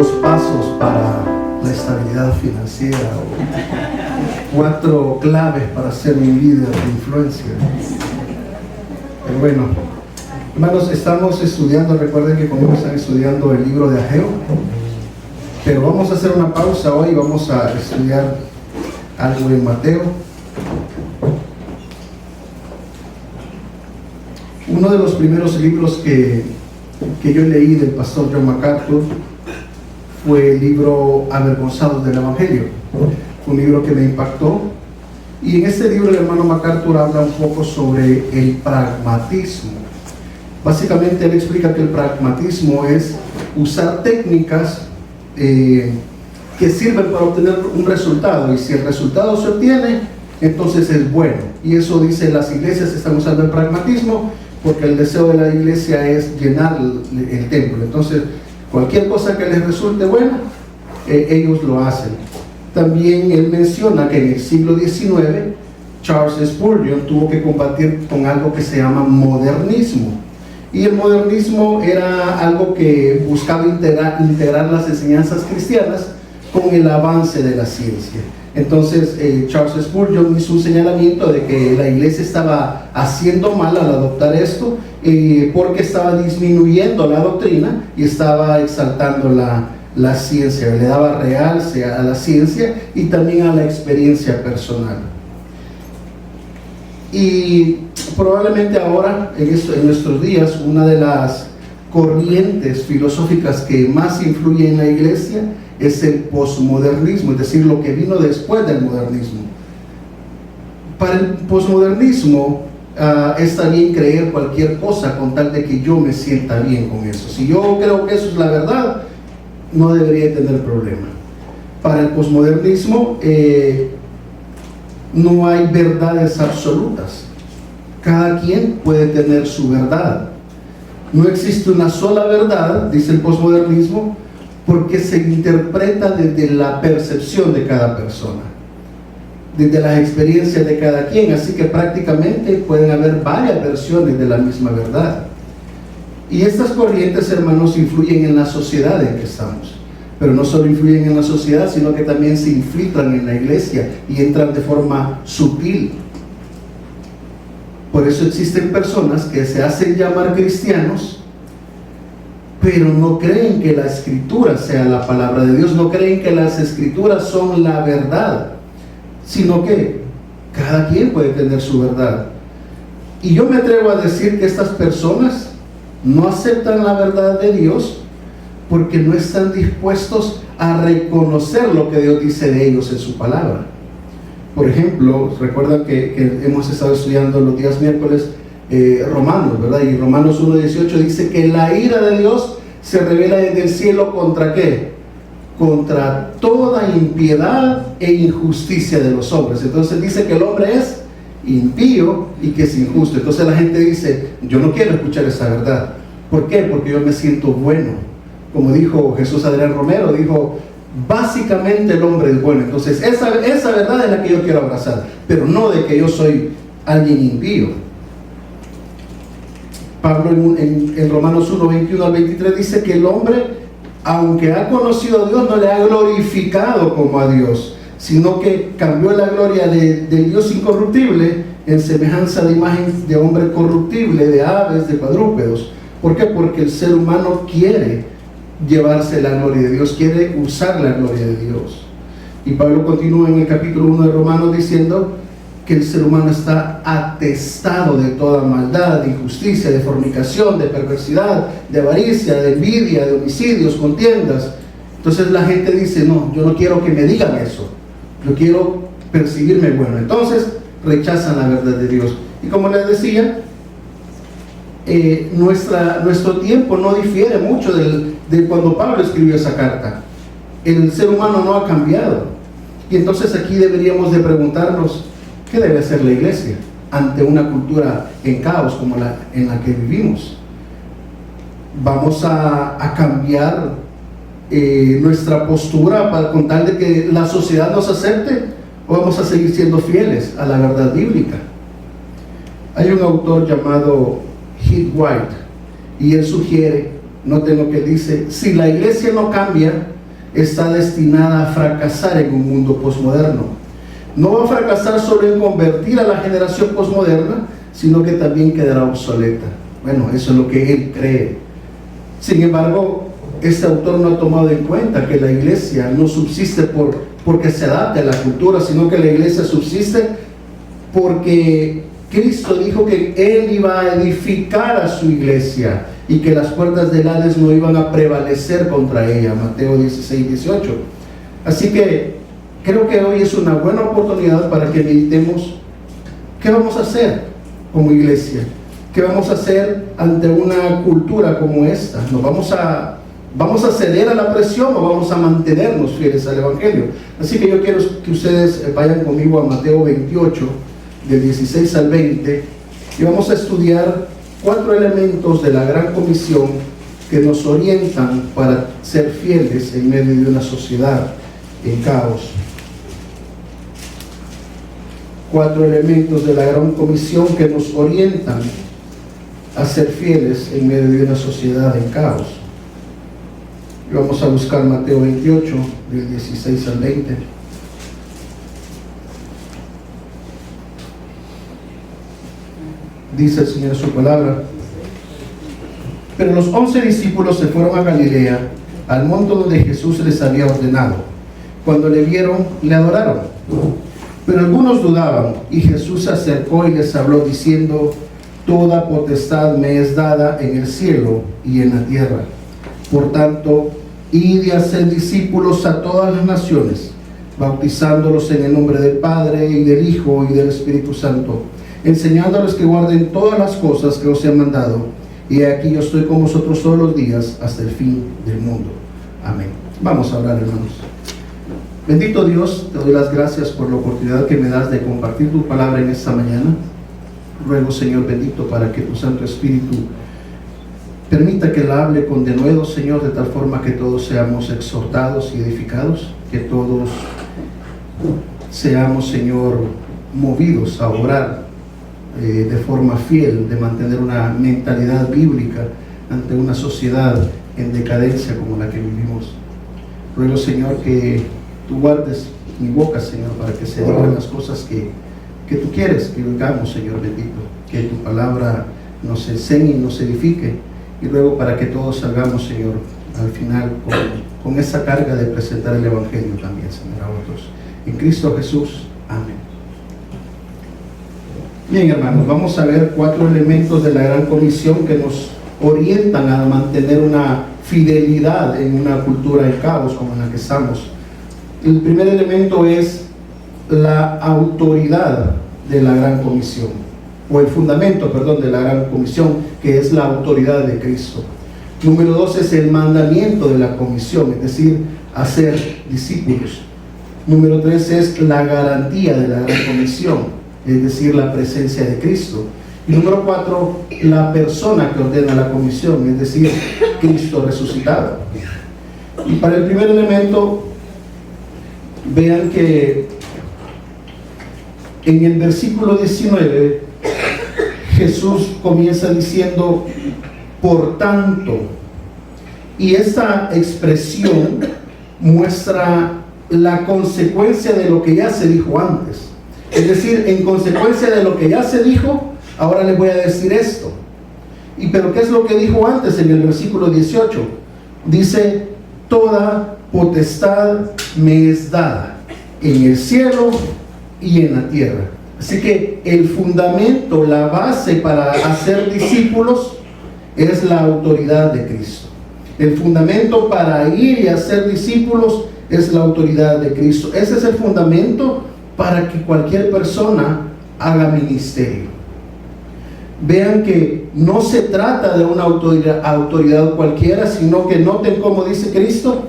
dos pasos para la estabilidad financiera o 4 claves para ser un líder de influencia. Pero bueno, hermanos, estamos estudiando, recuerden que conmigo están estudiando el libro de Ageo, pero vamos a hacer una pausa hoy, vamos a estudiar algo en Mateo. Uno de los primeros libros que yo leí del pastor John MacArthur fue el libro Avergonzados del Evangelio. Fue un libro que me impactó, y en este libro el hermano MacArthur habla un poco sobre el pragmatismo. Básicamente él explica que el pragmatismo es usar técnicas que sirven para obtener un resultado, y si el resultado se obtiene, entonces es bueno. Y eso dice, las iglesias están usando el pragmatismo porque el deseo de la iglesia es llenar el templo. Entonces cualquier cosa que les resulte buena, ellos lo hacen. También él menciona que en el siglo XIX Charles Spurgeon tuvo que combatir con algo que se llama modernismo. Y el modernismo era algo que buscaba integrar las enseñanzas cristianas con el avance de la ciencia. Entonces Charles Spurgeon hizo un señalamiento de que la iglesia estaba haciendo mal al adoptar esto, porque estaba disminuyendo la doctrina y estaba exaltando la ciencia, le daba realce a la ciencia y también a la experiencia personal. Y probablemente ahora, en nuestros días, una de las corrientes filosóficas que más influye en la iglesia es el posmodernismo, es decir, lo que vino después del modernismo. Para el posmodernismo está bien creer cualquier cosa con tal de que yo me sienta bien con eso. Si yo creo que eso es la verdad, no debería tener problema. Para el posmodernismo no hay verdades absolutas. Cada quien puede tener su verdad. No existe una sola verdad, dice el posmodernismo, porque se interpreta desde la percepción de cada persona, desde las experiencias de cada quien. Así que prácticamente pueden haber varias versiones de la misma verdad. Y estas corrientes, hermanos, influyen en la sociedad en que estamos. Pero no solo influyen en la sociedad, sino que también se infiltran en la iglesia y entran de forma sutil. Por eso existen personas que se hacen llamar cristianos, pero no creen que la escritura sea la palabra de Dios, no creen que las escrituras son la verdad, sino que cada quien puede tener su verdad. Y yo me atrevo a decir que estas personas no aceptan la verdad de Dios porque no están dispuestos a reconocer lo que Dios dice de ellos en su palabra. Por ejemplo, recuerdan que hemos estado estudiando los días miércoles Romanos, ¿verdad? Y Romanos 1:18 dice que la ira de Dios se revela desde el cielo ¿contra qué? Contra toda impiedad e injusticia de los hombres. Entonces dice que el hombre es impío y que es injusto. Entonces la gente dice, yo no quiero escuchar esa verdad. ¿Por qué? Porque yo me siento bueno. Como dijo Jesús Adrián Romero, dijo, básicamente el hombre es bueno. Entonces esa verdad es la que yo quiero abrazar, pero no de que yo soy alguien impío. Pablo en Romanos 1:21 al 23 dice que el hombre, aunque ha conocido a Dios, no le ha glorificado como a Dios, sino que cambió la gloria de Dios incorruptible en semejanza de imagen de hombre corruptible, de aves, de cuadrúpedos. ¿Por qué? Porque el ser humano quiere llevarse la gloria de Dios, quiere usar la gloria de Dios. Y Pablo continúa en el capítulo 1 de Romanos diciendo que el ser humano está atestado de toda maldad, de injusticia, de fornicación, de perversidad, de avaricia, de envidia, de homicidios, contiendas. Entonces la gente dice, no, yo no quiero que me digan eso, yo quiero percibirme bueno. Entonces rechazan la verdad de Dios. Y como les decía, nuestro tiempo no difiere mucho de cuando Pablo escribió esa carta. El ser humano no ha cambiado. Y entonces aquí deberíamos de preguntarnos, ¿qué debe hacer la iglesia ante una cultura en caos como en la que vivimos? ¿Vamos a cambiar nuestra postura con tal de que la sociedad nos acepte? ¿O vamos a seguir siendo fieles a la verdad bíblica? Hay un autor llamado Heath White, y él sugiere, noten lo que dice, si la iglesia no cambia, está destinada a fracasar en un mundo posmoderno. No va a fracasar solo en convertir a la generación posmoderna, sino que también quedará obsoleta. Bueno, eso es lo que él cree. Sin embargo, este autor no ha tomado en cuenta que la iglesia no subsiste porque se adapte a la cultura, sino que la iglesia subsiste porque Cristo dijo que Él iba a edificar a su iglesia y que las puertas del Hades no iban a prevalecer contra ella. Mateo 16, 18. Así que creo que hoy es una buena oportunidad para que meditemos qué vamos a hacer como iglesia, qué vamos a hacer ante una cultura como esta. ¿Vamos a ceder a la presión o vamos a mantenernos fieles al Evangelio? Así que yo quiero que ustedes vayan conmigo a Mateo 28, del 16 al 20, y vamos a estudiar 4 elementos de la Gran Comisión que nos orientan para ser fieles en medio de una sociedad en caos. 4 elementos de la Gran Comisión que nos orientan a ser fieles en medio de una sociedad en caos. Y vamos a buscar Mateo 28, del 16 al 20. Dice el Señor su palabra: pero los 11 discípulos se fueron a Galilea, al monte donde Jesús les había ordenado. Cuando le vieron, le adoraron. Pero algunos dudaban, y Jesús se acercó y les habló diciendo: toda potestad me es dada en el cielo y en la tierra. Por tanto, id y haced discípulos a todas las naciones, bautizándolos en el nombre del Padre, y del Hijo, y del Espíritu Santo, enseñándoles que guarden todas las cosas que os he mandado. Y aquí yo estoy con vosotros todos los días hasta el fin del mundo. Amén. Vamos a orar, hermanos. Bendito Dios, te doy las gracias por la oportunidad que me das de compartir tu palabra en esta mañana. Ruego, Señor bendito, para que tu Santo Espíritu permita que la hable con denuedo, Señor, de tal forma que todos seamos exhortados y edificados, que todos seamos, Señor, movidos a orar de forma fiel, de mantener una mentalidad bíblica ante una sociedad en decadencia como la que vivimos. Ruego, Señor, que tú guardes mi boca, Señor, para que se digan las cosas que tú quieres que oigamos, Señor bendito, que tu palabra nos enseñe y nos edifique, y luego para que todos salgamos, Señor, al final con esa carga de presentar el Evangelio también, Señor, a otros. En Cristo Jesús. Amén. Bien, hermanos, vamos a ver 4 elementos de la Gran Comisión que nos orientan a mantener una fidelidad en una cultura de caos como en la que estamos. El primer elemento es la autoridad de la Gran Comisión, o el fundamento, perdón, de la Gran Comisión, que es la autoridad de Cristo. Número 2 es el mandamiento de la comisión, es decir, hacer discípulos. Número 3 es la garantía de la Gran Comisión, es decir, la presencia de Cristo. Y número 4, la persona que ordena la comisión, es decir, Cristo resucitado. Y para el primer elemento, vean que en el versículo 19, Jesús comienza diciendo: por tanto. Y esta expresión muestra la consecuencia de lo que ya se dijo antes. Es decir, en consecuencia de lo que ya se dijo, ahora les voy a decir esto. Pero ¿qué es lo que dijo antes en el versículo 18? Dice: toda potestad me es dada en el cielo y en la tierra. Así que el fundamento, la base para hacer discípulos es la autoridad de Cristo. El fundamento para ir y hacer discípulos es la autoridad de Cristo. Ese es el fundamento para que cualquier persona haga ministerio. Vean que no se trata de una autoridad cualquiera, sino que noten cómo dice Cristo.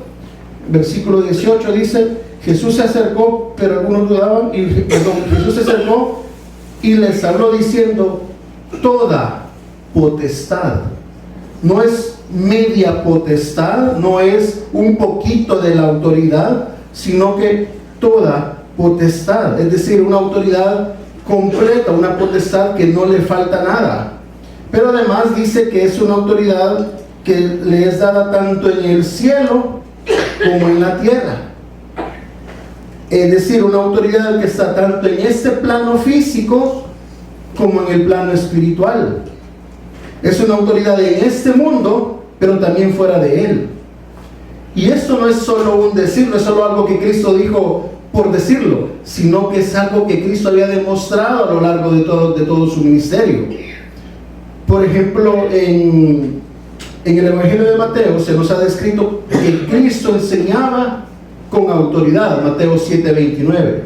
Versículo 18 dice: Jesús se acercó, pero algunos dudaban, Jesús se acercó y les habló diciendo: toda potestad. No es media potestad, no es un poquito de la autoridad, sino que toda potestad, es decir, una autoridad completa, una potestad que no le falta nada. Pero además dice que es una autoridad que le es dada tanto en el cielo como en la tierra. Es decir, una autoridad que está tanto en este plano físico como en el plano espiritual. Es una autoridad en este mundo, pero también fuera de él. Y esto no es solo un decir, no es solo algo que Cristo dijo por decirlo, sino que es algo que Cristo había demostrado a lo largo de todo su ministerio. Por ejemplo, en el Evangelio de Mateo se nos ha descrito que Cristo enseñaba con autoridad, Mateo 7:29.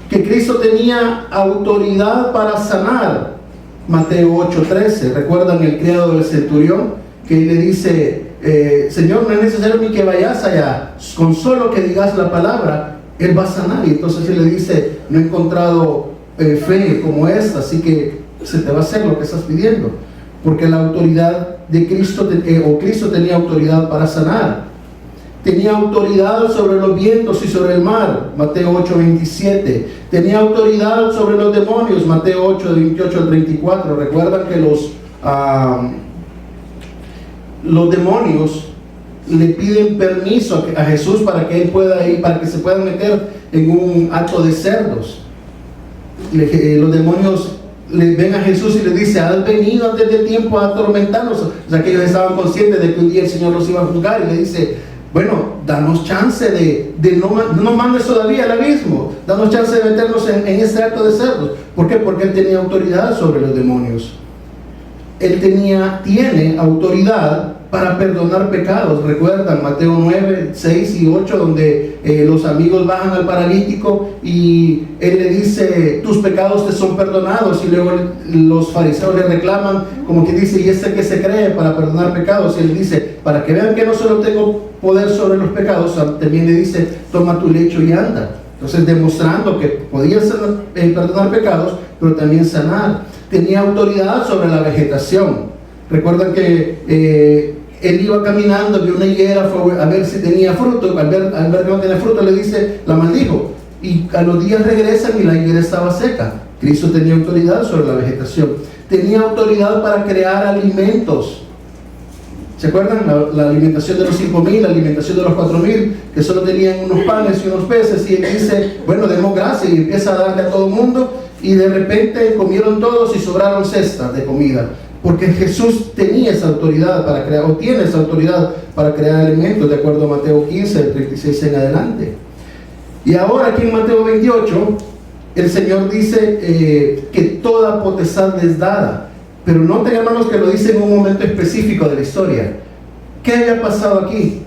Que Cristo tenía autoridad para sanar, Mateo 8:13. ¿Recuerdan el criado del centurión que le dice, Señor, no es necesario ni que vayas allá, con solo que digas la palabra, Él va a sanar? Y entonces Él le dice, no he encontrado fe como esta, así que se te va a hacer lo que estás pidiendo. Porque la autoridad de Cristo, Cristo tenía autoridad para sanar. Tenía autoridad sobre los vientos y sobre el mar, Mateo 8:27. Tenía autoridad sobre los demonios, Mateo 8:28 al 34. Recuerdan que los demonios le piden permiso a Jesús para que Él pueda ir, para que se puedan meter en un hato de cerdos. Los demonios le ven a Jesús y le dice, has venido antes de tiempo a atormentarnos. O sea, que ellos estaban conscientes de que un día el Señor los iba a juzgar, y le dice, bueno, danos chance de no mandes todavía al abismo, danos chance de meternos en este acto de cerdos. ¿Por qué? Porque Él tenía autoridad sobre los demonios. Él tiene autoridad para perdonar pecados. Recuerdan Mateo 9, 6 y 8, donde los amigos bajan al paralítico y Él le dice, tus pecados te son perdonados, y luego los fariseos le reclaman, como que dice, ¿y este que se cree para perdonar pecados? Y Él dice, para que vean que no solo tengo poder sobre los pecados, también le dice, toma tu lecho y anda. Entonces, demostrando que podía perdonar pecados, pero también sanar. Tenía autoridad sobre la vegetación. Recuerdan que Él iba caminando, vio una higuera, fue a ver si tenía fruto. Al ver que no tenía fruto, le dice, la maldijo. Y a los días regresan y la higuera estaba seca. Cristo tenía autoridad sobre la vegetación. Tenía autoridad para crear alimentos. ¿Se acuerdan? La alimentación de los 5,000, la alimentación de los 4,000, que solo tenían unos panes y unos peces. Y Él dice, bueno, demos gracias, y empieza a darle a todo el mundo. Y de repente comieron todos y sobraron cestas de comida. Porque Jesús tenía esa autoridad para crear, o tiene esa autoridad para crear alimentos, de acuerdo a Mateo 15, del 36 en adelante. Y ahora aquí en Mateo 28, el Señor dice que toda potestad les dada. Pero noten, hermanos, que lo dice en un momento específico de la historia. ¿Qué había pasado aquí?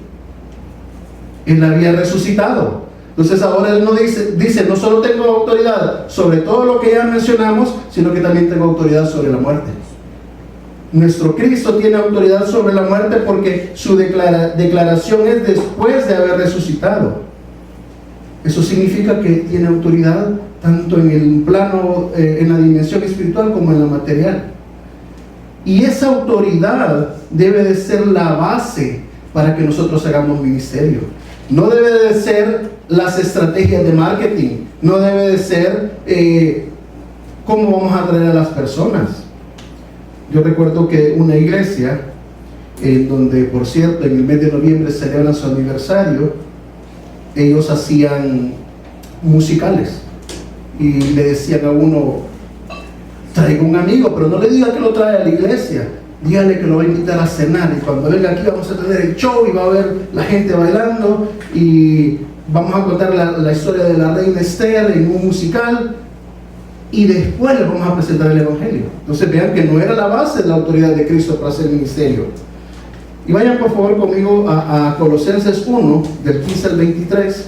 Él había resucitado. Entonces ahora Él no dice, no solo tengo autoridad sobre todo lo que ya mencionamos, sino que también tengo autoridad sobre la muerte. Nuestro Cristo tiene autoridad sobre la muerte porque su declaración es después de haber resucitado. Eso significa que tiene autoridad tanto en el plano, en la dimensión espiritual, como en la material. Y esa autoridad debe de ser la base para que nosotros hagamos ministerio. No debe de ser las estrategias de marketing, no debe de ser cómo vamos a atraer a las personas. Yo recuerdo que una iglesia, donde por cierto en el mes de noviembre celebran su aniversario, ellos hacían musicales y le decían a uno, traiga un amigo, pero no le diga que lo trae a la iglesia, dígale que lo va a invitar a cenar, y cuando venga aquí vamos a tener el show y va a ver la gente bailando y vamos a contar la historia de la reina Esther en un musical, y después les vamos a presentar el evangelio. Entonces vean que no era la base de la autoridad de Cristo para hacer ministerio. Y vayan por favor conmigo a Colosenses 1, del 15 al 23.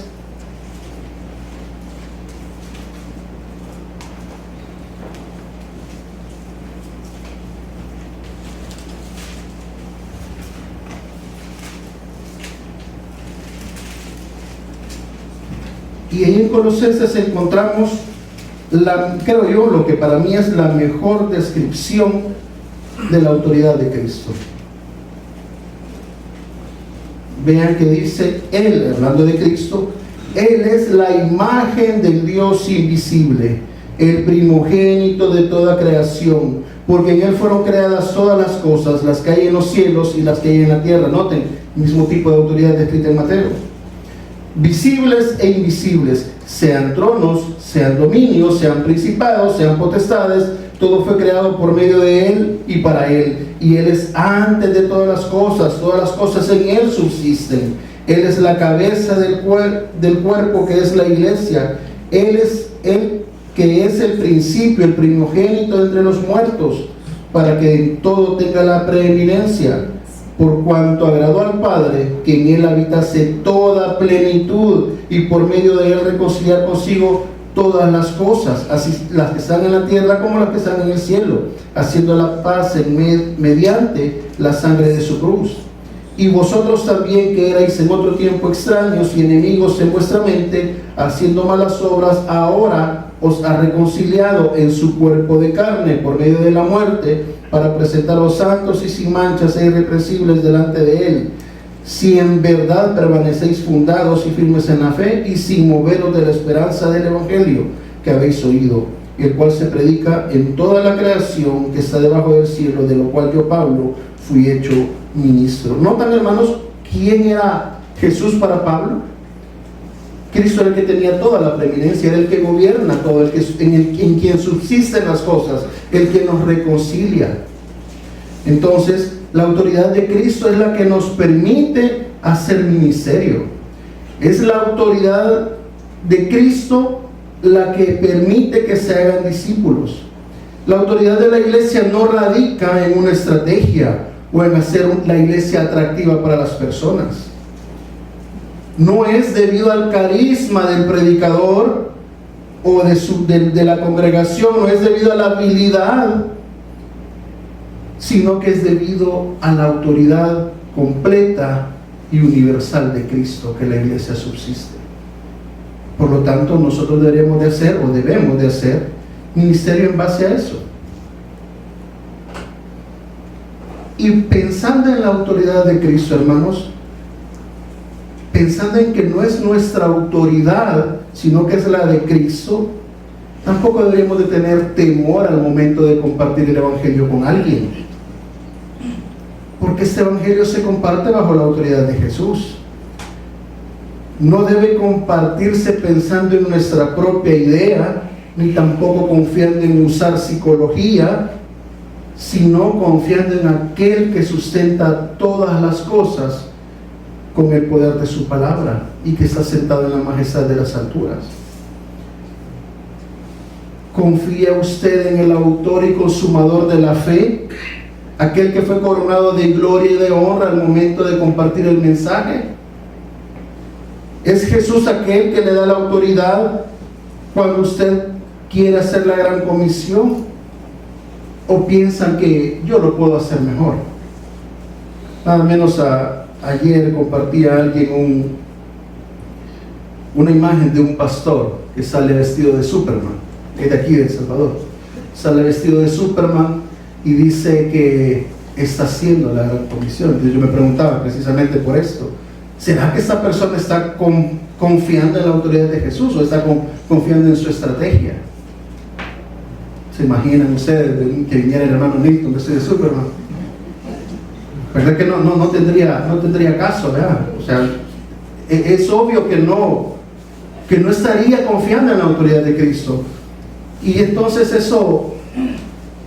Y ahí en Colosenses encontramos, creo yo, lo que para mí es la mejor descripción de la autoridad de Cristo. Vean que dice, Él, hablando de Cristo, Él es la imagen del Dios invisible, el primogénito de toda creación, porque en Él fueron creadas todas las cosas, las que hay en los cielos y las que hay en la tierra. Noten, mismo tipo de autoridad descrita en Mateo. visibles e invisibles, sean tronos, sean dominios, sean principados, sean potestades. Todo fue creado por medio de Él y para Él. Y Él es antes de todas las cosas en Él subsisten. Él es la cabeza del cuerpo que es la iglesia. Él es el que es el principio, el primogénito entre los muertos, para que en todo tenga la preeminencia, por cuanto agradó al Padre que en Él habitase toda plenitud, y por medio de Él reconciliar consigo todas las cosas, así las que están en la tierra como las que están en el cielo, haciendo la paz mediante la sangre de su cruz. Y vosotros también, que erais en otro tiempo extraños y enemigos en vuestra mente, haciendo malas obras, ahora os ha reconciliado en su cuerpo de carne por medio de la muerte, para presentaros santos y sin manchas e irreprensibles delante de Él. Si en verdad permanecéis fundados y firmes en la fe, y sin moveros de la esperanza del Evangelio que habéis oído, el cual se predica en toda la creación que está debajo del cielo, de lo cual yo, Pablo, fui hecho ministro. ¿Notan, hermanos, quién era Jesús para Pablo? Cristo era el que tenía toda la preeminencia, era el que gobierna todo, en quien subsisten las cosas, el que nos reconcilia. Entonces, la autoridad de Cristo es la que nos permite hacer ministerio. Es la autoridad de Cristo la que permite que se hagan discípulos. La autoridad de la iglesia no radica en una estrategia o en hacer la iglesia atractiva para las personas. No es debido al carisma del predicador o de la congregación, no es debido a la habilidad, sino que es debido a la autoridad completa y universal de Cristo que la iglesia subsiste. Por lo tanto, nosotros debemos de hacer ministerio en base a eso. Y pensando en la autoridad de Cristo, hermanos, pensando en que no es nuestra autoridad, sino que es la de Cristo, tampoco deberíamos de tener temor al momento de compartir el Evangelio con alguien, porque este Evangelio se comparte bajo la autoridad de Jesús. No debe compartirse pensando en nuestra propia idea, ni tampoco confiando en usar psicología, sino confiando en aquel que sustenta todas las cosas con el poder de su palabra y que está sentado en la majestad de las alturas. ¿Confía usted en el autor y consumador de la fe, aquel que fue coronado de gloria y de honra al momento de compartir el mensaje? ¿Es Jesús aquel que le da la autoridad cuando usted quiere hacer la gran comisión? ¿O piensan que yo lo puedo hacer mejor? Nada menos ayer compartía alguien una imagen de un pastor que sale vestido de Superman, que es de aquí de El Salvador. Sale vestido de Superman y dice que está haciendo la gran comisión. Entonces yo me preguntaba precisamente por esto: ¿será que esta persona está confiando en la autoridad de Jesús o está confiando en su estrategia? ¿Se imaginan ustedes que viniera el hermano Nilton vestido de Superman? ¿Verdad que no tendría caso, ¿verdad? O sea, es obvio que no estaría confiando en la autoridad de Cristo. Y entonces eso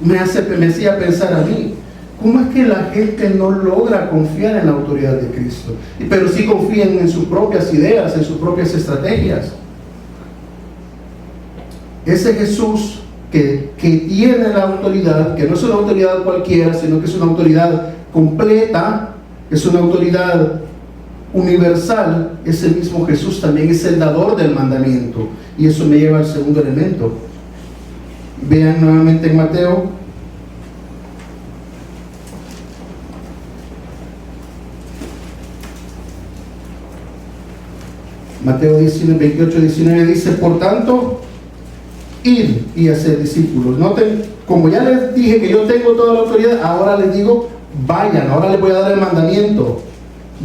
me hacía pensar a mí: ¿cómo es que la gente no logra confiar en la autoridad de Cristo? Pero sí confían en sus propias ideas, en sus propias estrategias. Ese Jesús que tiene la autoridad, que no es una autoridad cualquiera, sino que es una autoridad completa, es una autoridad universal, es el mismo Jesús, también es el dador del mandamiento. Y eso me lleva al segundo elemento. Vean nuevamente en Mateo. Mateo 28, 19 dice: por tanto, id y hacer discípulos. Noten, como ya les dije que yo tengo toda la autoridad, ahora les digo: vayan, ahora les voy a dar el mandamiento.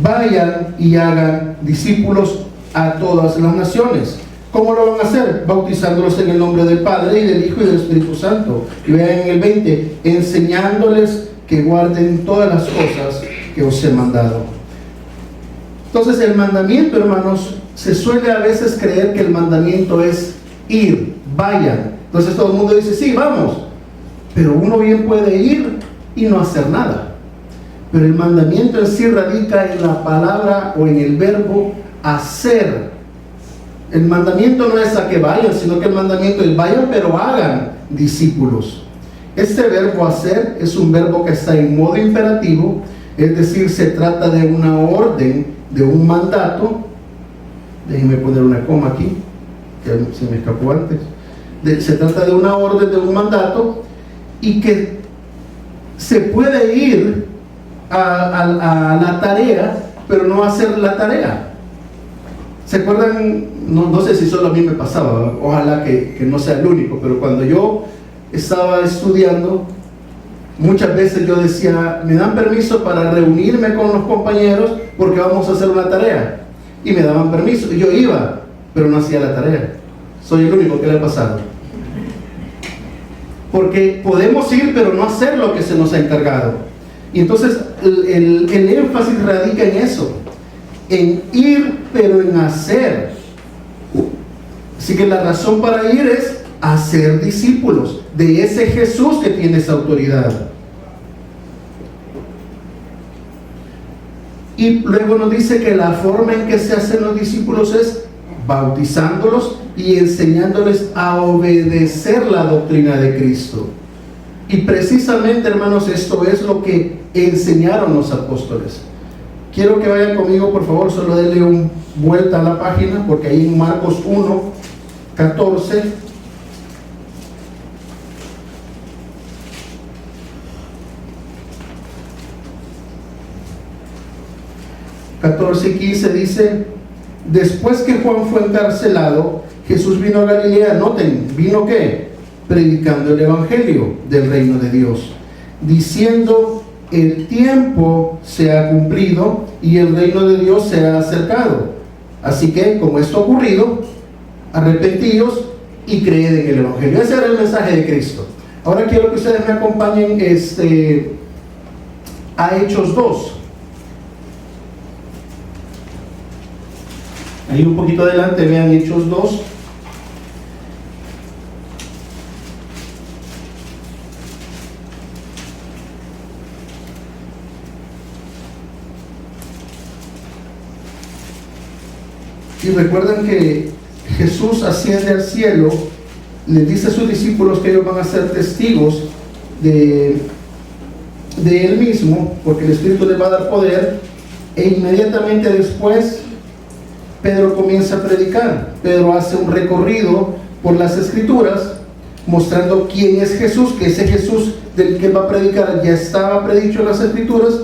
Vayan y hagan discípulos a todas las naciones. ¿Cómo lo van a hacer? Bautizándolos en el nombre del Padre y del Hijo y del Espíritu Santo. Y vean en el 20, enseñándoles que guarden todas las cosas que os he mandado. Entonces el mandamiento, hermanos, se suele a veces creer que el mandamiento es ir, vayan. Entonces todo el mundo dice, sí, vamos. Pero uno bien puede ir y no hacer nada. Pero el mandamiento en sí radica en la palabra o en el verbo hacer. El mandamiento no es a que vayan, sino que el mandamiento es vayan, pero hagan discípulos. Este verbo hacer es un verbo que está en modo imperativo, es decir, se trata de una orden, de un mandato. Déjenme poner una coma aquí, que se me escapó antes. Se trata de una orden, de un mandato, y que se puede ir a la tarea, pero no hacer la tarea. ¿Se acuerdan? No sé si solo a mí me pasaba, ojalá que no sea el único, pero cuando yo estaba estudiando, muchas veces yo decía, me dan permiso para reunirme con los compañeros porque vamos a hacer una tarea, y me daban permiso, y yo iba, pero no hacía la tarea. Soy el único que le ha pasado, porque podemos ir pero no hacer lo que se nos ha encargado. Y entonces el énfasis radica en eso, en ir pero en hacer. Así que la razón para ir es hacer discípulos de ese Jesús que tiene esa autoridad. Y luego nos dice que la forma en que se hacen los discípulos es bautizándolos y enseñándoles a obedecer la doctrina de Cristo. Y precisamente, hermanos, esto es lo que enseñaron los apóstoles. Quiero que vayan conmigo, por favor, solo denle una vuelta a la página, porque ahí en Marcos 1, 14, y 15 dice: después que Juan fue encarcelado, Jesús vino a Galilea. Noten, ¿vino qué? Predicando el evangelio del reino de Dios, diciendo: el tiempo se ha cumplido y el reino de Dios se ha acercado. Así que, como esto ha ocurrido, arrepentíos y creed en el evangelio. Ese era el mensaje de Cristo. Ahora quiero que ustedes me acompañen a Hechos 2. Ahí un poquito adelante, vean Hechos 2. Y recuerden que Jesús asciende al cielo, les dice a sus discípulos que ellos van a ser testigos de Él mismo, porque el Espíritu les va a dar poder, e inmediatamente después Pedro comienza a predicar. Pedro hace un recorrido por las Escrituras, mostrando quién es Jesús, que ese Jesús del que va a predicar ya estaba predicho en las Escrituras.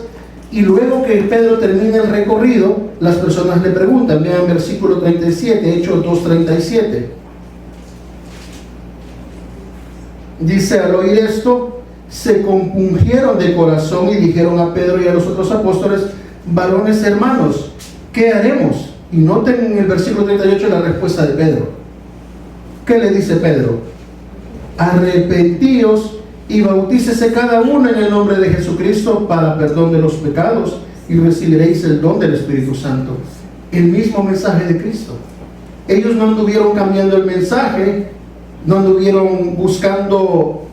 Y luego que Pedro termina el recorrido, las personas le preguntan. Vean versículo 37, Hechos 2:37. Dice: al oír esto, se compungieron de corazón y dijeron a Pedro y a los otros apóstoles: varones hermanos, ¿qué haremos? Y noten en el versículo 38 la respuesta de Pedro. ¿Qué le dice Pedro? Arrepentíos y bautícese cada uno en el nombre de Jesucristo para perdón de los pecados, y recibiréis el don del Espíritu Santo. El mismo mensaje de Cristo. Ellos no anduvieron cambiando el mensaje, no anduvieron buscando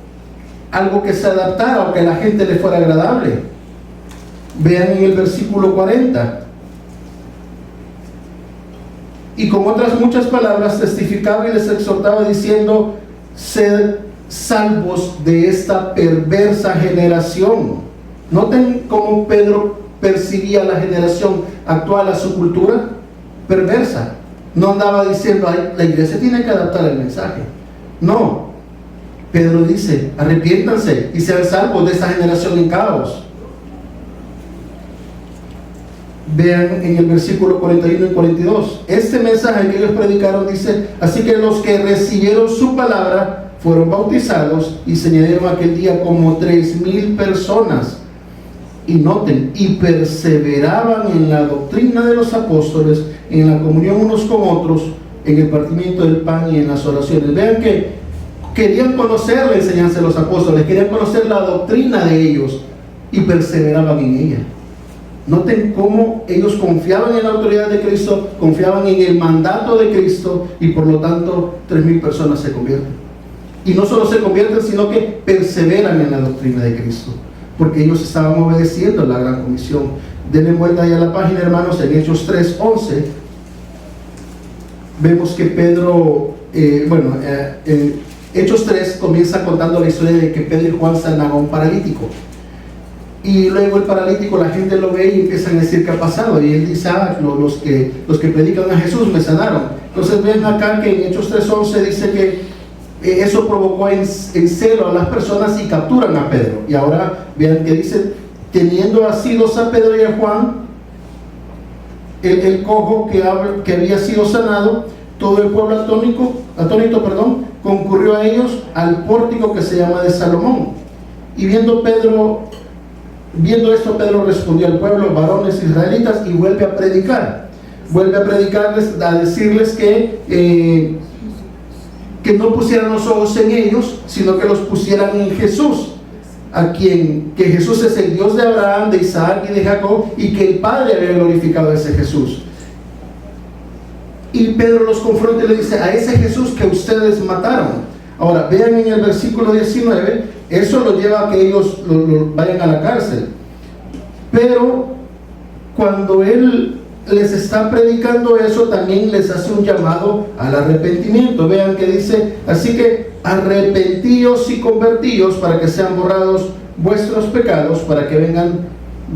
algo que se adaptara o que a la gente le fuera agradable. Vean en el versículo 40. Y con otras muchas palabras testificaba y les exhortaba diciendo: sed salvos de esta perversa generación. Noten cómo Pedro percibía la generación actual, a su cultura perversa. No andaba diciendo: ay, la iglesia tiene que adaptar el mensaje. No, Pedro dice: arrepiéntanse y sean salvos de esta generación en caos. Vean en el versículo 41 y 42. Este mensaje que ellos predicaron dice: así que los que recibieron su palabra fueron bautizados, y se añadieron aquel día como 3,000 personas. Y noten, y perseveraban en la doctrina de los apóstoles, en la comunión unos con otros, en el partimiento del pan y en las oraciones. Vean que querían conocer la enseñanza de los apóstoles, querían conocer la doctrina de ellos, y perseveraban en ella. Noten cómo ellos confiaban en la autoridad de Cristo, confiaban en el mandato de Cristo, y por lo tanto 3,000 personas se convierten. Y no solo se convierten, sino que perseveran en la doctrina de Cristo, porque ellos estaban obedeciendo la gran comisión. Denle vuelta ahí a la página, hermanos, en Hechos 3:11. Vemos que Pedro, en Hechos 3 comienza contando la historia de que Pedro y Juan sanan a un paralítico. Y luego el paralítico, la gente lo ve y empiezan a decir qué ha pasado. Y él dice, los que predican a Jesús me sanaron. Entonces ven acá que en Hechos 3:11 dice que eso provocó en celo a las personas y capturan a Pedro. Y ahora vean que dice, teniendo asidos a Pedro y a Juan, el cojo que había sido sanado, todo el pueblo atónito, concurrió a ellos al pórtico que se llama de Salomón. Y viendo esto, Pedro respondió al pueblo, varones israelitas, y vuelve a predicarles, a decirles que no pusieran los ojos en ellos, sino que los pusieran en Jesús, que Jesús es el Dios de Abraham, de Isaac y de Jacob, y que el Padre había glorificado a ese Jesús. Y Pedro los confronta y le dice, a ese Jesús que ustedes mataron. Ahora, vean en el versículo 19, eso lo lleva a que ellos vayan a la cárcel. Pero cuando él les está predicando eso, también les hace un llamado al arrepentimiento. Vean que dice, así que arrepentíos y convertíos para que sean borrados vuestros pecados, para que vengan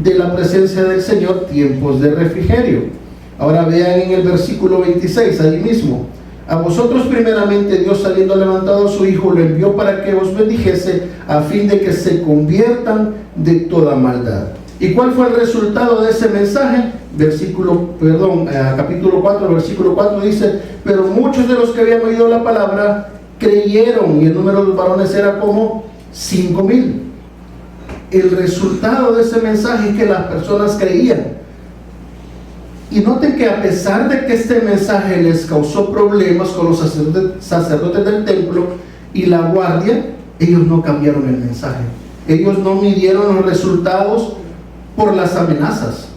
de la presencia del Señor tiempos de refrigerio. Ahora vean en el versículo 26, ahí mismo, a vosotros primeramente Dios, habiendo levantado a su Hijo, lo envió para que os bendijese, a fin de que se conviertan de toda maldad. ¿Y cuál fue el resultado de ese mensaje? Capítulo 4, versículo 4 dice, pero muchos de los que habían oído la palabra creyeron, y el número de los varones era como 5,000. El resultado de ese mensaje es que las personas creían. Y noten que a pesar de que este mensaje les causó problemas con los sacerdotes del templo y la guardia, ellos no cambiaron el mensaje. Ellos no midieron los resultados por las amenazas.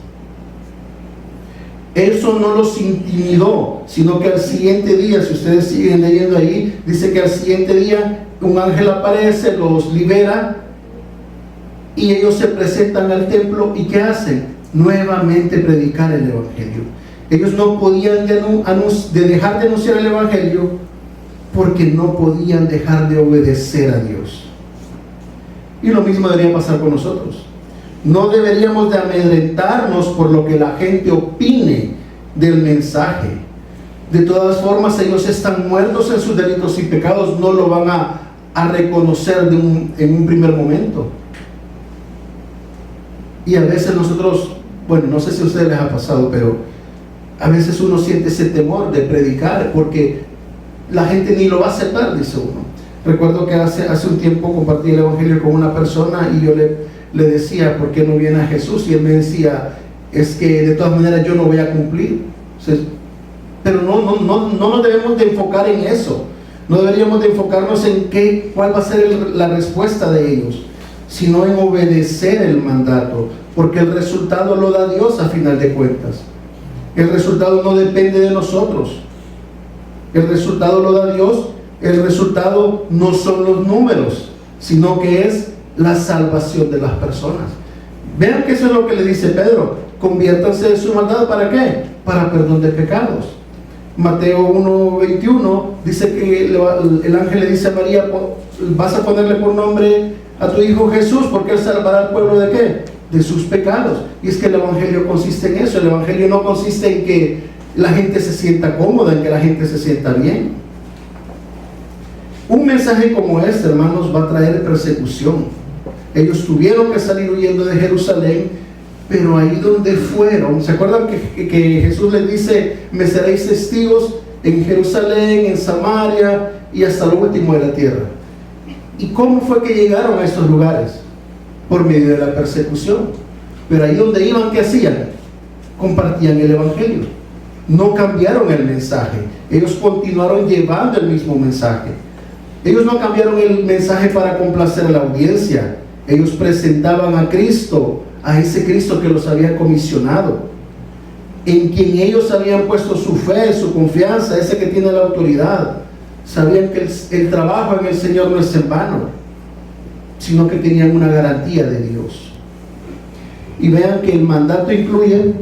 Eso no los intimidó, sino que al siguiente día, si ustedes siguen leyendo ahí, dice que al siguiente día un ángel aparece, los libera, y ellos se presentan al templo. ¿Y qué hacen? Nuevamente predicar el Evangelio. Ellos no podían dejar de anunciar el Evangelio, porque no podían dejar de obedecer a Dios. Y lo mismo debería pasar con nosotros. No deberíamos de amedrentarnos por lo que la gente opine del mensaje. De todas formas, ellos están muertos en sus delitos y pecados, no lo van a reconocer en un primer momento. Y a veces nosotros, no sé si a ustedes les ha pasado, pero a veces uno siente ese temor de predicar porque la gente ni lo va a aceptar, dice uno. Recuerdo que hace un tiempo compartí el Evangelio con una persona y yo le decía, ¿por qué no viene a Jesús? Y él me decía, es que de todas maneras yo no voy a cumplir. Pero no nos debemos de enfocar en eso. No deberíamos de enfocarnos en cuál va a ser la respuesta de ellos, sino en obedecer el mandato, porque el resultado lo da Dios a final de cuentas. El resultado no depende de nosotros. El resultado lo da Dios. El resultado no son los números, sino que es la salvación de las personas. Vean que eso es lo que le dice Pedro: conviértanse de su maldad. ¿Para qué? Para perdón de pecados. Mateo 1:21 dice que el ángel le dice a María: vas a ponerle por nombre a tu hijo Jesús, porque él salvará al pueblo ¿de qué? De sus pecados. Y es que el evangelio consiste en eso. El evangelio no consiste en que la gente se sienta cómoda, en que la gente se sienta bien. Un mensaje como este, hermanos, va a traer persecución. Ellos tuvieron que salir huyendo de Jerusalén, pero ahí donde fueron, ¿se acuerdan que Jesús les dice: me seréis testigos en Jerusalén, en Samaria y hasta lo último de la tierra? ¿Y cómo fue que llegaron a estos lugares? Por medio de la persecución. Pero ahí donde iban, ¿qué hacían? Compartían el evangelio. No cambiaron el mensaje. Ellos continuaron llevando el mismo mensaje. Ellos no cambiaron el mensaje para complacer a la audiencia. Ellos presentaban a Cristo a ese Cristo que los había comisionado, en quien ellos habían puesto su fe, su confianza, ese que tiene la autoridad. Sabían que el trabajo en el Señor no es en vano, sino que tenían una garantía de Dios. Y vean que el mandato incluye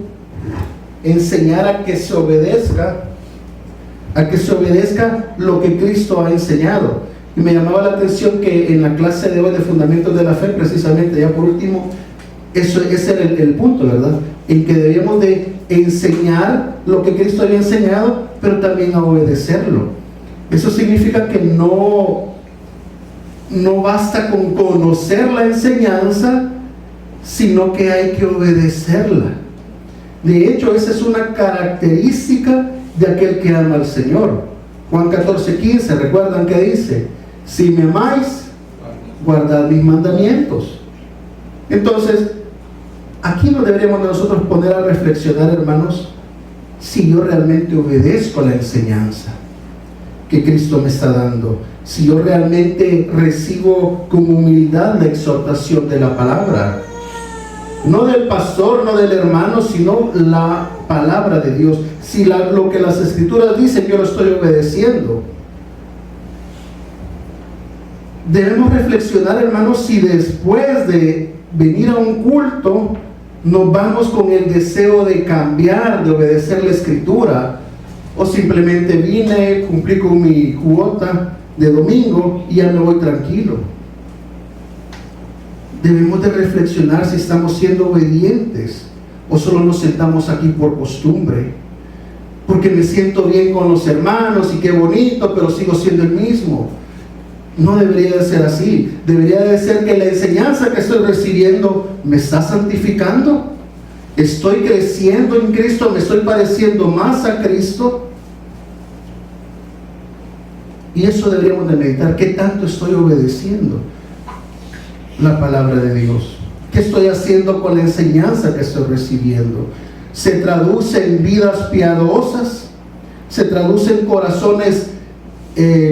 enseñar a que se obedezca lo que Cristo ha enseñado. Y me llamaba la atención que en la clase de hoy de Fundamentos de la Fe, precisamente, ya por último, ese era el punto, ¿verdad? En que debíamos de enseñar lo que Cristo había enseñado, pero también a obedecerlo. Eso significa que no basta con conocer la enseñanza, sino que hay que obedecerla. De hecho, esa es una característica de aquel que ama al Señor. Juan 14:15, ¿recuerdan que dice? Si me amáis, guardad mis mandamientos. Entonces, aquí nos deberíamos nosotros poner a reflexionar, hermanos, si yo realmente obedezco a la enseñanza que Cristo me está dando, si yo realmente recibo con humildad la exhortación de la palabra, no del pastor, no del hermano, sino la palabra de Dios. Si lo que las Escrituras dicen, yo lo estoy obedeciendo. Debemos reflexionar, hermanos, si después de venir a un culto nos vamos con el deseo de cambiar, de obedecer la Escritura, o simplemente vine, cumplí con mi cuota de domingo y ya me voy tranquilo. Debemos de reflexionar si estamos siendo obedientes o solo nos sentamos aquí por costumbre, porque me siento bien con los hermanos y qué bonito, pero sigo siendo el mismo. No debería de ser así. Debería de ser que la enseñanza que estoy recibiendo me está santificando, estoy creciendo en Cristo, me estoy pareciendo más a Cristo. Y eso deberíamos de meditar. ¿Qué tanto estoy obedeciendo la palabra de Dios? ¿Qué estoy haciendo con la enseñanza que estoy recibiendo? ¿Se traduce en vidas piadosas? ¿Se traduce en corazones,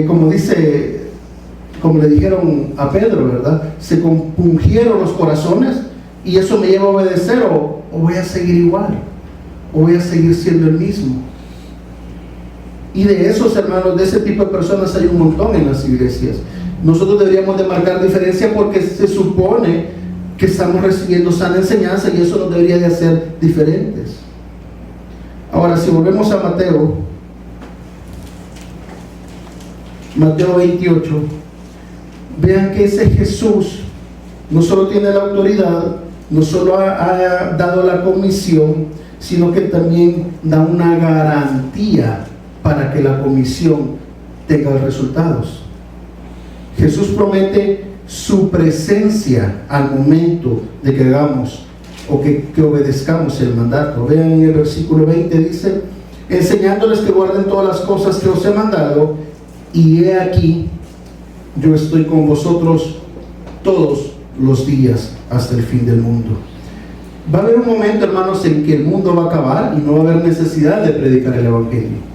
como le dijeron a Pedro, ¿verdad? Se compungieron los corazones y eso me lleva a obedecer, o voy a seguir igual, o voy a seguir siendo el mismo. Y de esos, hermanos, de ese tipo de personas hay un montón en las iglesias. Nosotros deberíamos de marcar diferencia porque se supone que estamos recibiendo sana enseñanza y eso nos debería de hacer diferentes. Ahora, si volvemos a Mateo 28, vean que ese Jesús no solo tiene la autoridad, no solo ha dado la comisión, sino que también da una garantía para que la comisión tenga resultados. Jesús promete su presencia al momento de que hagamos o que obedezcamos el mandato. Vean en el versículo 20, dice: enseñándoles que guarden todas las cosas que os he mandado, y he aquí, yo estoy con vosotros todos los días hasta el fin del mundo. Va a haber un momento, hermanos, en que el mundo va a acabar y no va a haber necesidad de predicar el Evangelio.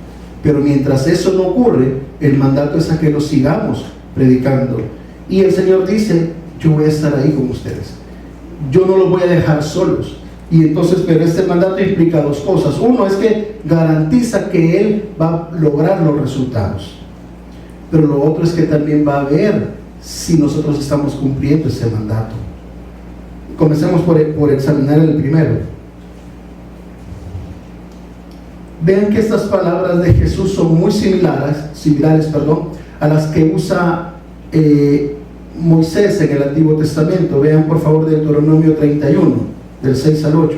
Pero mientras eso no ocurre, el mandato es a que lo sigamos predicando. Y el Señor dice: yo voy a estar ahí con ustedes, yo no los voy a dejar solos. Y entonces, pero este mandato implica dos cosas. Uno es que garantiza que Él va a lograr los resultados, pero lo otro es que también va a ver si nosotros estamos cumpliendo ese mandato. Comencemos por examinar el primero. Vean que estas palabras de Jesús son muy similares, a las que usa Moisés en el Antiguo Testamento. Vean por favor Deuteronomio 31, del 6 al 8.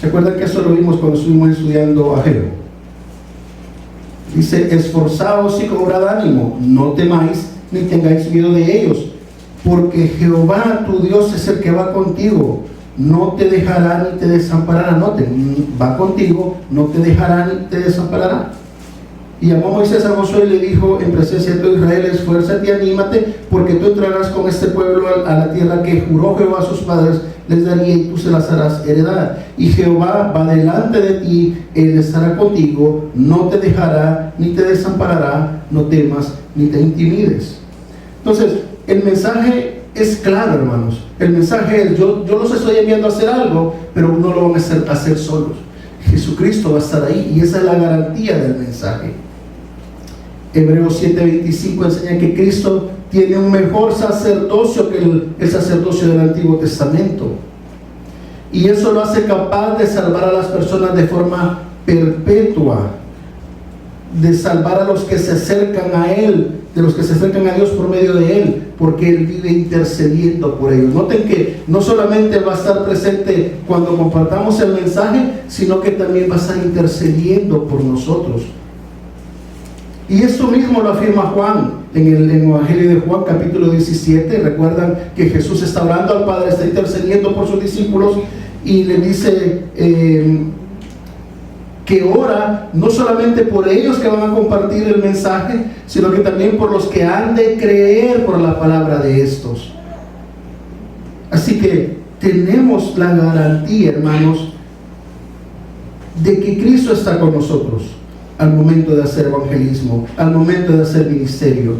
¿Se acuerdan que eso lo vimos cuando estuvimos estudiando Ageo? Dice: esforzaos y cobrad ánimo, no temáis ni tengáis miedo de ellos, porque Jehová tu Dios es el que va contigo, no te dejará ni te desamparará. Noten, va contigo, no te dejará ni te desamparará. Y llamó a Moisés a Josué y le dijo en presencia de todo Israel: esfuérzate y anímate, porque tú entrarás con este pueblo a la tierra que juró Jehová a sus padres les daría, y tú se las harás heredar. Y Jehová va delante de ti, Él estará contigo, no te dejará ni te desamparará, no temas ni te intimides. Entonces, el mensaje es claro, hermanos. El mensaje es: yo los estoy enviando a hacer algo, pero no lo van a hacer solos. Jesucristo va a estar ahí, y esa es la garantía del mensaje. Hebreos 7:25 enseña que Cristo tiene un mejor sacerdocio que el sacerdocio del Antiguo Testamento, y eso lo hace capaz de salvar a las personas de forma perpetua, de salvar a los que se acercan a Él, de los que se acercan a Dios por medio de Él, porque Él vive intercediendo por ellos. Noten que no solamente va a estar presente cuando compartamos el mensaje, sino que también va a estar intercediendo por nosotros. Y esto mismo lo afirma Juan en el Evangelio de Juan, capítulo 17. Recuerdan que Jesús está hablando al Padre, está intercediendo por sus discípulos, y le dice que ora no solamente por ellos que van a compartir el mensaje, sino que también por los que han de creer por la palabra de estos. Así que tenemos la garantía, hermanos, de que Cristo está con nosotros al momento de hacer evangelismo, al momento de hacer ministerio,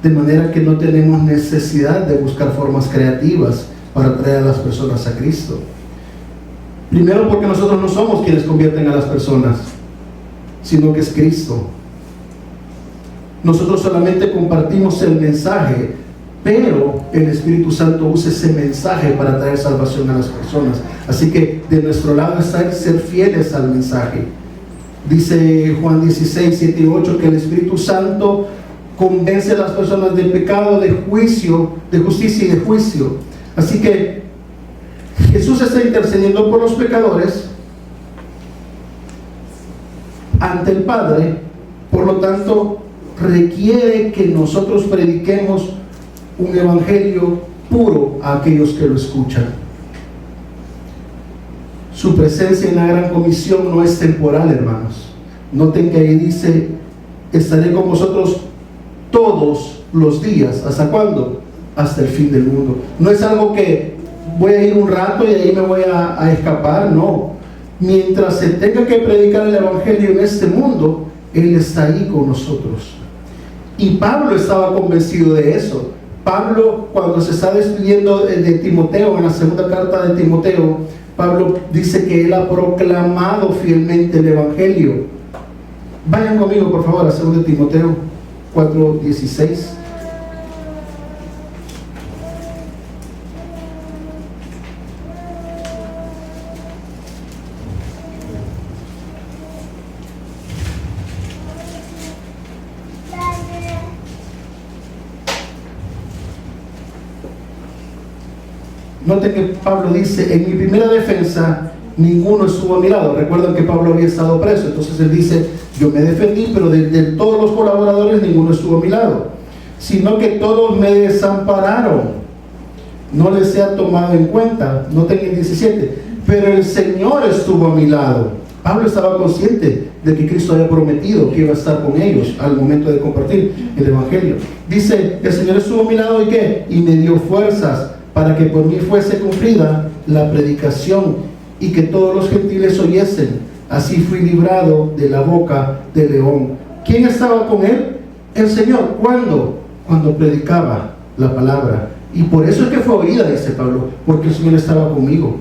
de manera que no tenemos necesidad de buscar formas creativas para traer a las personas a Cristo. Primero, porque nosotros no somos quienes convierten a las personas, sino que es Cristo. Nosotros solamente compartimos el mensaje, pero el Espíritu Santo usa ese mensaje para traer salvación a las personas. Así que de nuestro lado está el ser fieles al mensaje. Dice Juan 16, 7 y 8 que el Espíritu Santo convence a las personas del pecado, de juicio, de justicia y de juicio. Así que Jesús está intercediendo por los pecadores ante el Padre. Por lo tanto, requiere que nosotros prediquemos un evangelio puro a aquellos que lo escuchan. Su presencia en la gran comisión no es temporal, hermanos. Noten que ahí dice: estaré con vosotros todos los días. ¿Hasta cuándo? Hasta el fin del mundo. No es algo que voy a ir un rato y ahí me voy a escapar. No. Mientras se tenga que predicar el evangelio en este mundo, Él está ahí con nosotros. Y Pablo estaba convencido de eso. Pablo, cuando se está despidiendo de Timoteo, en la segunda carta de Timoteo, Pablo dice que él ha proclamado fielmente el evangelio. Vayan conmigo, por favor, a 2 Timoteo 4:16. Noten que Pablo dice: en mi primera defensa ninguno estuvo a mi lado. Recuerdan que Pablo había estado preso, entonces él dice: yo me defendí, pero de todos los colaboradores ninguno estuvo a mi lado, sino que todos me desampararon, no les he tomado en cuenta. Noten el 17: pero el Señor estuvo a mi lado. Pablo estaba consciente de que Cristo había prometido que iba a estar con ellos al momento de compartir el evangelio. Dice: el Señor estuvo a mi lado, ¿y qué? Y me dio fuerzas para que por mí fuese cumplida la predicación, y que todos los gentiles oyesen. Así fui librado de la boca del león. ¿Quién estaba con él? El Señor. ¿Cuándo? Cuando predicaba la palabra. Y por eso es que fue oída, dice Pablo, porque el Señor estaba conmigo.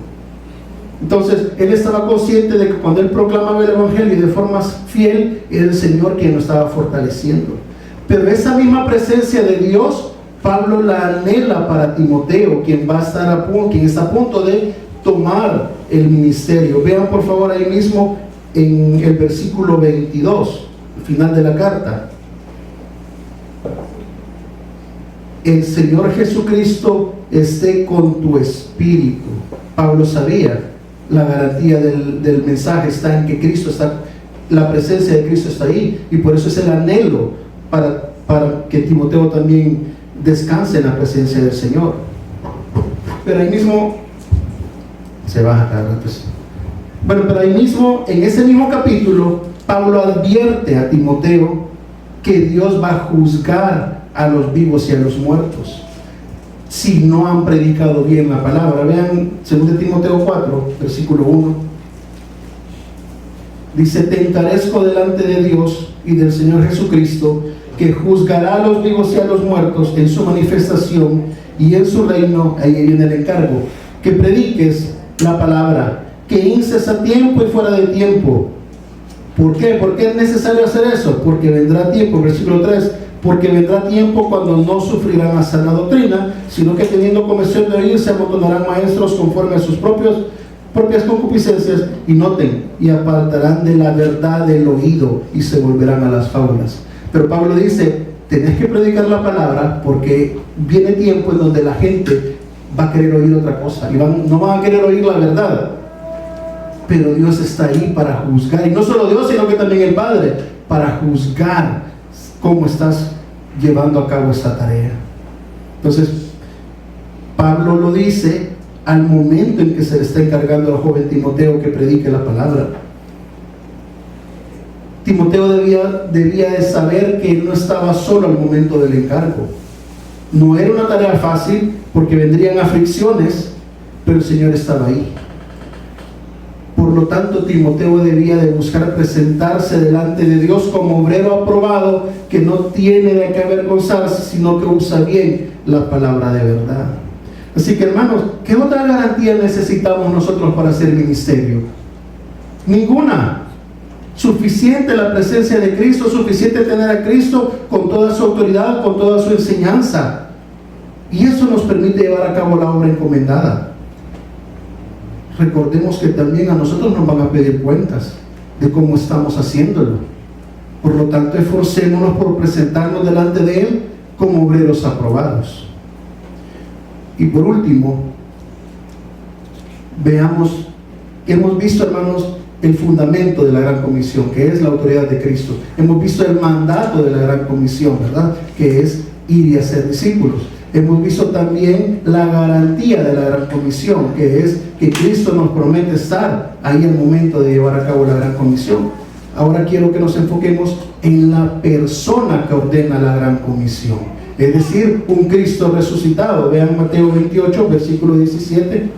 Entonces, él estaba consciente de que cuando él proclamaba el evangelio de forma fiel, era el Señor quien lo estaba fortaleciendo. Pero esa misma presencia de Dios, Pablo la anhela para Timoteo, quien va a estar quien está a punto de tomar el ministerio. Vean por favor ahí mismo en el versículo 22, al final de la carta: el Señor Jesucristo esté con tu espíritu. Pablo sabía la garantía del mensaje está en que Cristo está, la presencia de Cristo está ahí, y por eso es el anhelo para que Timoteo también descanse en la presencia del Señor. Pero ahí mismo se baja cada rato. Bueno, pero ahí mismo, en ese mismo capítulo, Pablo advierte a Timoteo que Dios va a juzgar a los vivos y a los muertos si no han predicado bien la palabra. Vean 2 Timoteo 4, versículo 1. Dice: te encarezco delante de Dios y del Señor Jesucristo, que juzgará a los vivos y a los muertos en su manifestación y en su reino. Ahí viene el encargo: que prediques la palabra, que inces a tiempo y fuera de tiempo. ¿Por qué? ¿Por qué es necesario hacer eso? Porque vendrá tiempo, versículo 3, porque vendrá tiempo cuando no sufrirán a sana doctrina, sino que teniendo comezón de oír, se amontonarán maestros conforme a sus propias concupiscencias, y noten, y apartarán de la verdad del oído y se volverán a las fábulas. Pero Pablo dice: tenés que predicar la palabra, porque viene tiempo en donde la gente va a querer oír otra cosa y no van a querer oír la verdad. Pero Dios está ahí para juzgar, y no solo Dios, sino que también el Padre, para juzgar cómo estás llevando a cabo esta tarea. Entonces, Pablo lo dice al momento en que se le está encargando al joven Timoteo que predique la palabra. Timoteo debía de saber que él no estaba solo al momento del encargo. No era una tarea fácil, porque vendrían aflicciones, pero el Señor estaba ahí. Por lo tanto, Timoteo debía de buscar presentarse delante de Dios como obrero aprobado, que no tiene de qué avergonzarse, sino que usa bien la palabra de verdad. Así que, hermanos, ¿qué otra garantía necesitamos nosotros para hacer ministerio? Ninguna. Suficiente la presencia de Cristo, suficiente tener a Cristo con toda su autoridad, con toda su enseñanza. Y eso nos permite llevar a cabo la obra encomendada. Recordemos que también a nosotros nos van a pedir cuentas de cómo estamos haciéndolo. Por lo tanto, esforcémonos por presentarnos delante de Él como obreros aprobados. Y por último, veamos, hemos visto, hermanos, el fundamento de la Gran Comisión, que es la autoridad de Cristo. Hemos visto el mandato de la Gran Comisión, ¿verdad?, que es ir y hacer discípulos. Hemos visto también la garantía de la Gran Comisión, que es que Cristo nos promete estar ahí al momento de llevar a cabo la Gran Comisión. Ahora quiero que nos enfoquemos en la persona que ordena la Gran Comisión, es decir, un Cristo resucitado. Vean Mateo 28, versículo 17.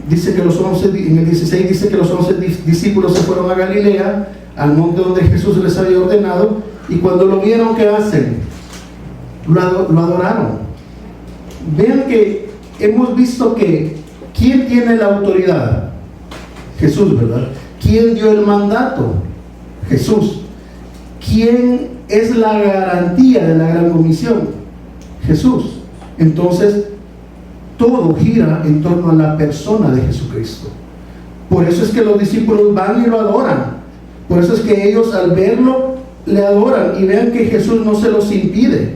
Dice que en el 16 dice que los 11 discípulos se fueron a Galilea, al monte donde Jesús les había ordenado, y cuando lo vieron, ¿qué hacen? Lo adoraron. Vean que hemos visto que ¿quién tiene la autoridad? Jesús, ¿verdad? ¿Quién dio el mandato? Jesús. ¿Quién es la garantía de la Gran Comisión? Jesús. Entonces, todo gira en torno a la persona de Jesucristo. Por eso es que los discípulos van y lo adoran. Por eso es que ellos, al verlo, le adoran, y vean que Jesús no se los impide.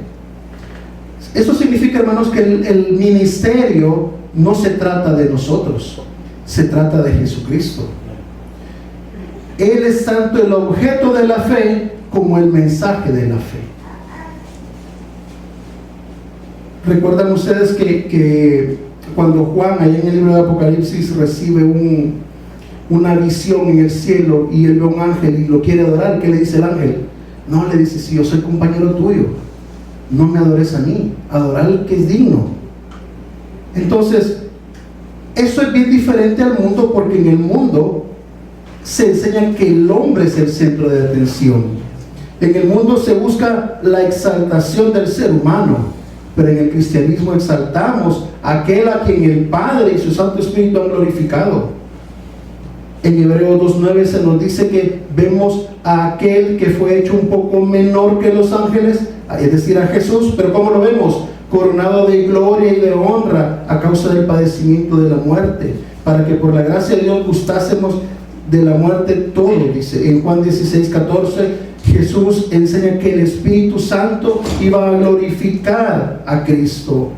Eso significa, hermanos, que el ministerio no se trata de nosotros, se trata de Jesucristo. Él es tanto el objeto de la fe como el mensaje de la fe. ¿Recuerdan ustedes que cuando Juan, allá en el libro de Apocalipsis, recibe una visión en el cielo y él ve un ángel y lo quiere adorar? ¿Qué le dice el ángel? No, le dice: si yo soy compañero tuyo, no me adores a mí, adorar al que es digno. Entonces, eso es bien diferente al mundo, porque en el mundo se enseña que el hombre es el centro de atención. En el mundo se busca la exaltación del ser humano, pero en el cristianismo exaltamos a aquel a quien el Padre y su Santo Espíritu han glorificado. En Hebreos 2:9 se nos dice que vemos a aquel que fue hecho un poco menor que los ángeles, es decir, a Jesús, pero ¿cómo lo vemos? Coronado de gloria y de honra a causa del padecimiento de la muerte, para que por la gracia de Dios gustásemos de la muerte todo. Dice en Juan 16:14, Jesús enseña que el Espíritu Santo iba a glorificar a Cristo.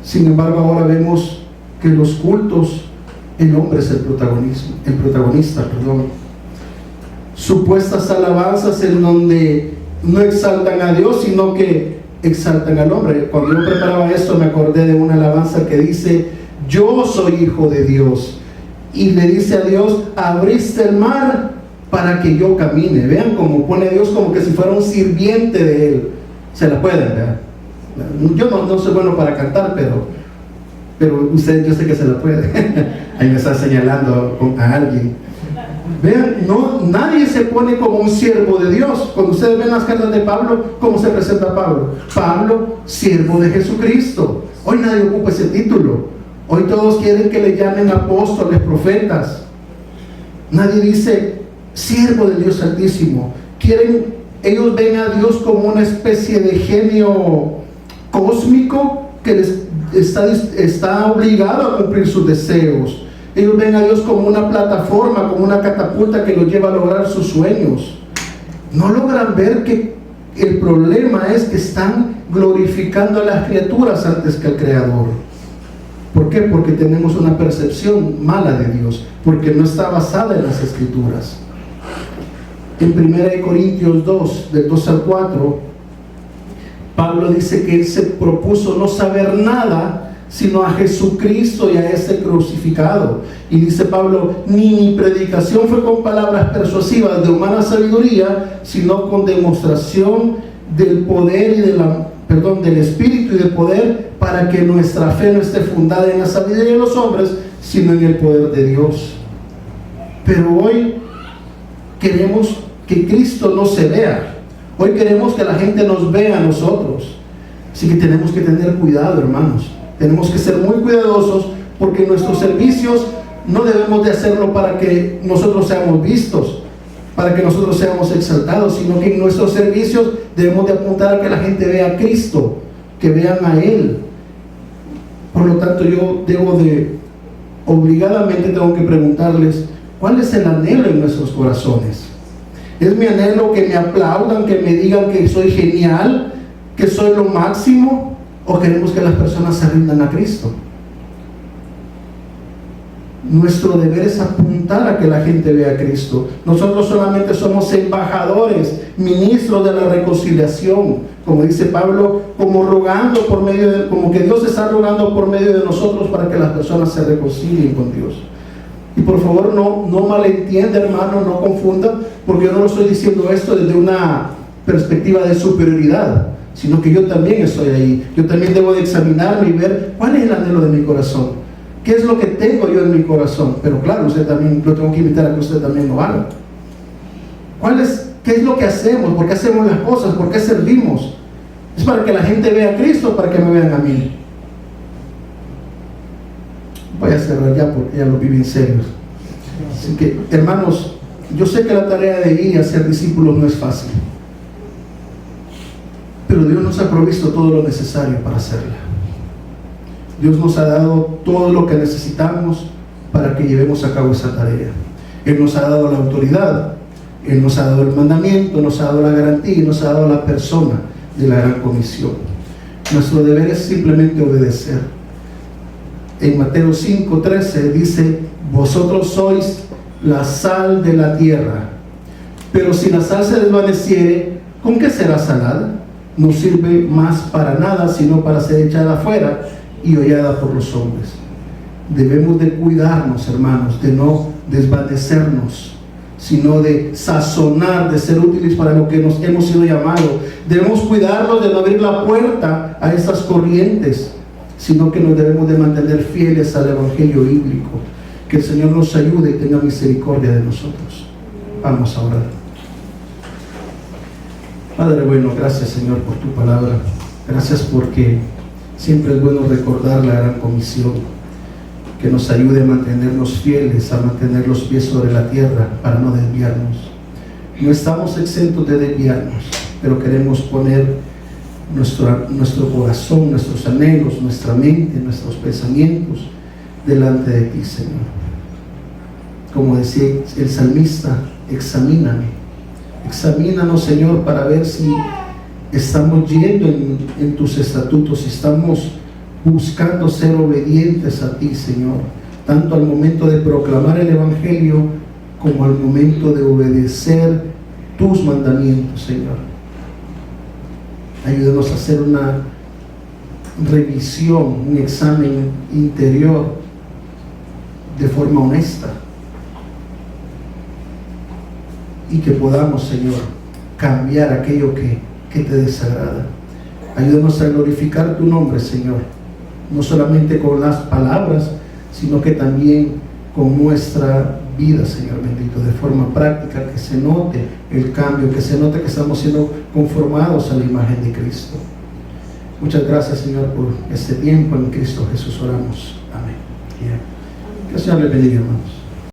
Sin embargo, ahora vemos que los cultos, el hombre es el protagonista. Supuestas alabanzas en donde no exaltan a Dios, sino que exaltan al hombre. Cuando yo preparaba esto, me acordé de una alabanza que dice: yo soy hijo de Dios. Y le dice a Dios, abriste el mar para que yo camine. Vean cómo pone a Dios como que si fuera un sirviente de él. Se la pueden ver. Yo no soy bueno para cantar, pero usted, yo sé que se la puede. Ahí me está señalando a alguien. Vean, nadie se pone como un siervo de Dios. Cuando ustedes ven las cartas de Pablo, ¿cómo se presenta Pablo? Pablo, siervo de Jesucristo. Hoy nadie ocupa ese título. Hoy todos quieren que le llamen apóstoles, profetas. Nadie dice siervo de Dios Altísimo. Ellos ven a Dios como una especie de genio cósmico que les está obligado a cumplir sus deseos. Ellos ven a Dios como una plataforma, como una catapulta que los lleva a lograr sus sueños. No logran ver que el problema es que están glorificando a las criaturas antes que al Creador. ¿Por qué? Porque tenemos una percepción mala de Dios, porque no está basada en las Escrituras. En 1 Corintios 2, del 2 al 4, Pablo dice que él se propuso no saber nada sino a Jesucristo y a ese crucificado. Y dice Pablo, ni mi predicación fue con palabras persuasivas de humana sabiduría, sino con demostración del poder y del Espíritu y de poder, para que nuestra fe no esté fundada en la sabiduría de los hombres, sino en el poder de Dios. Pero hoy queremos que Cristo no se vea. Hoy queremos que la gente nos vea a nosotros. Así que tenemos que tener cuidado, hermanos. Tenemos que ser muy cuidadosos, porque nuestros servicios no debemos de hacerlo para que nosotros seamos vistos, para que nosotros seamos exaltados, sino que en nuestros servicios debemos de apuntar a que la gente vea a Cristo, que vean a Él. Por lo tanto, yo obligadamente tengo que preguntarles, ¿cuál es el anhelo en nuestros corazones? ¿Es mi anhelo que me aplaudan, que me digan que soy genial, que soy lo máximo? ¿O queremos que las personas se rindan a Cristo? Nuestro deber es apuntar a que la gente vea a Cristo. Nosotros solamente somos embajadores, ministros de la reconciliación, como dice Pablo, como que Dios está rogando por medio de nosotros para que las personas se reconcilien con Dios. Y por favor no malentienda, hermano, no confunda, porque yo no estoy diciendo esto desde una perspectiva de superioridad, sino que yo también estoy ahí. Yo también debo de examinarme y ver cuál es el anhelo de mi corazón, qué es lo que tengo yo en mi corazón. Pero claro, usted también, lo tengo que invitar a que usted también lo haga. ¿Qué es lo que hacemos? ¿Por qué hacemos las cosas? ¿Por qué servimos? ¿Es para que la gente vea a Cristo o para que me vean a mí? Voy a cerrar ya porque ya lo viví en serio. Así que, hermanos, yo sé que la tarea de ir a ser discípulos no es fácil, pero Dios nos ha provisto todo lo necesario para hacerla. Dios nos ha dado todo lo que necesitamos para que llevemos a cabo esa tarea. Él nos ha dado la autoridad, Él nos ha dado el mandamiento, nos ha dado la garantía y nos ha dado la persona de la gran comisión. Nuestro deber es simplemente obedecer. En Mateo 5:13 dice, vosotros sois la sal de la tierra, pero si la sal se desvaneciere, ¿con qué será salada? No sirve más para nada, sino para ser echada afuera y hollada por los hombres. Debemos de cuidarnos, hermanos, de no desvanecernos, sino de sazonar, de ser útiles para lo que nos hemos sido llamados. Debemos cuidarnos de no abrir la puerta a esas corrientes, sino que nos debemos de mantener fieles al Evangelio bíblico. Que el Señor nos ayude y tenga misericordia de nosotros. Vamos a orar. Padre bueno, gracias Señor por tu palabra. Gracias porque siempre es bueno recordar la gran comisión, que nos ayude a mantenernos fieles, a mantener los pies sobre la tierra para no desviarnos. No estamos exentos de desviarnos, pero queremos poner nuestro corazón, nuestros anhelos, nuestra mente, nuestros pensamientos delante de ti, Señor. Como decía el salmista, examínanos, Señor, para ver si estamos yendo en tus estatutos, si estamos buscando ser obedientes a ti, Señor, tanto al momento de proclamar el Evangelio como al momento de obedecer tus mandamientos, Señor. Ayúdanos a hacer revisión, un examen interior de forma honesta, y que podamos, Señor, cambiar aquello que te desagrada. Ayúdanos a glorificar tu nombre, Señor, no solamente con las palabras, sino que también con nuestra vida, Señor bendito, de forma práctica, que se note el cambio, que se note que estamos siendo conformados a la imagen de Cristo. Muchas gracias, Señor, por este tiempo. En Cristo Jesús oramos. Amén. Que el Señor le bendiga, hermanos.